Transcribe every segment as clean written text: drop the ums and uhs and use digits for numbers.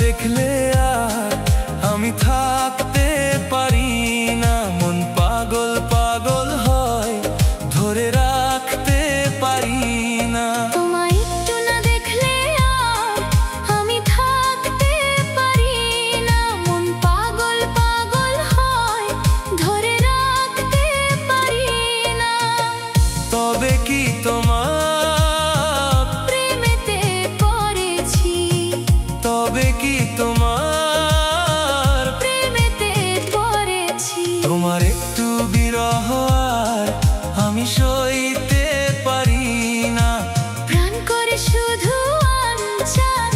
দেখলে আর আমি থাকতে পারি না। মন পাগল পাগল হয়, ধরে রাখতে পারি না। তোমায় একটু না দেখলে আর আমি থাকতে পারি না। মন পাগল পাগল হয়, ধরে রাখতে পারি না। তবে কি তোমার প্রেমেতে পড়েছি, তবে কি তোমার প্রেমেতে পড়েছি। তোমার একটু বিরহ আর আমি সইতে পারি না। প্রাণ করে শুধু আনচান,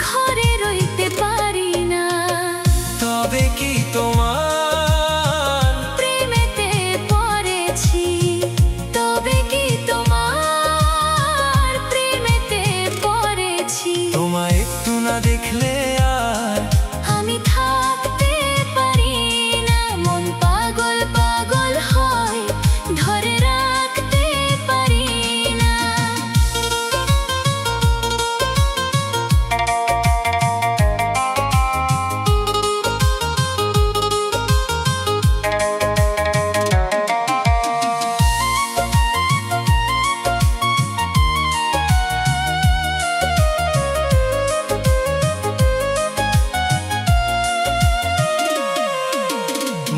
ঘরে রইতে পারি না। তবে কি তোমার প্রেমেতে পড়েছি, তবে কি তোমার প্রেমেতে পড়েছি। তোমায় একটু না দেখলে আর আমি থাকতে পারি না। মন পাগল পাগল হয়, ধরে রাখতে পারি না।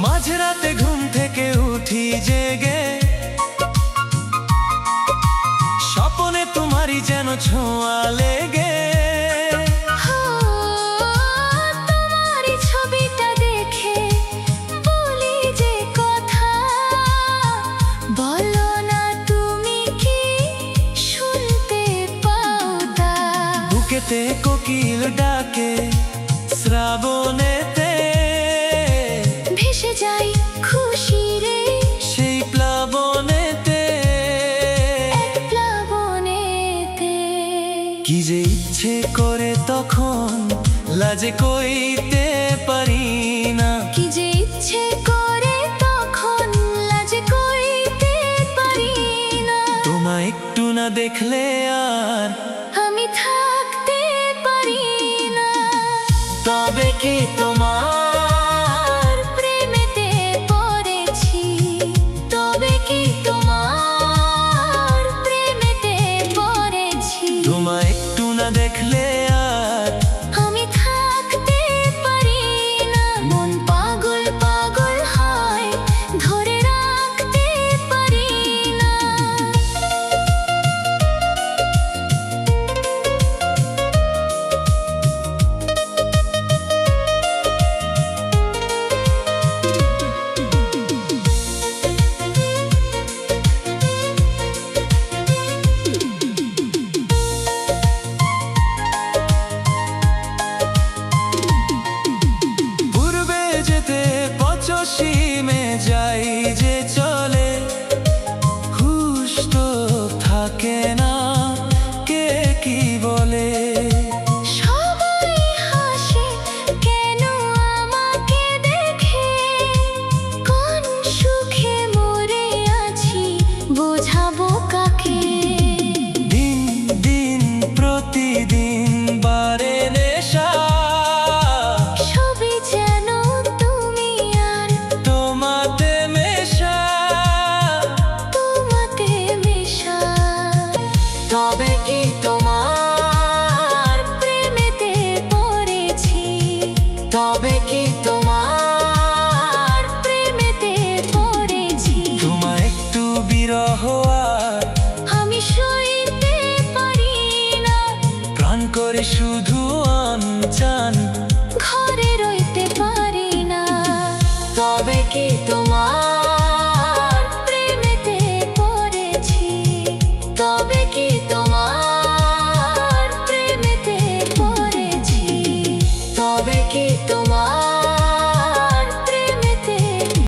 মাঝরাতে ঘুম থেকে উঠি জেগে, স্বপ্নে তোমারই যেন ছোঁয়া লেগে। তোমারই ছবিটা দেখে বলি যে কথা, বলো না তুমি কি শুনতে পাও তা। বুকেতে কোকিল ডাকে শ্রাবণেতে, ভেসে যাই খুশিরে সেই প্লাবনেতে। এক প্লাবনেতে। কি যে ইচ্ছে করে তখন লাজে কইতে পারি না। কি যে ইচ্ছে করে তখন লাজে কইতে পারি না। তোমায় একটু না দেখলে আর আমি থাকতে পারি না। তবে কি তোমার প্রেমেতে পড়েছি, তবে কি তোমার প্রেমেতে পড়েছি। তোমায় একটু না দেখলে আর আমি থাকতে পারি না। মন পাগল পাগল হয়, ধরে রাখতে পারি না। পূর্বে যেতে পশ্চিমে যাই যে চলে, হুশ তো থাকে না কে কি বলে। সবাই হাসে কেন আমাকে দেখে, কোন সুখে মরে আছি বোঝাবো কাকে। দিন দিন প্রতিদিন বারে নেশা, সবই যেন তুমি আর তোমাতে মেশা। তোমাতে মেশা। তবে কি তোমার প্রেমেতে পড়েছি, তবে কি তোমার প্রেমেতে পড়েছি। তোমায় একটু বিরহ আর আমি সইতে পারি না। প্রাণ করে শুধু আনচান, ঘরে রইতে পারি না। তবে কি তোমার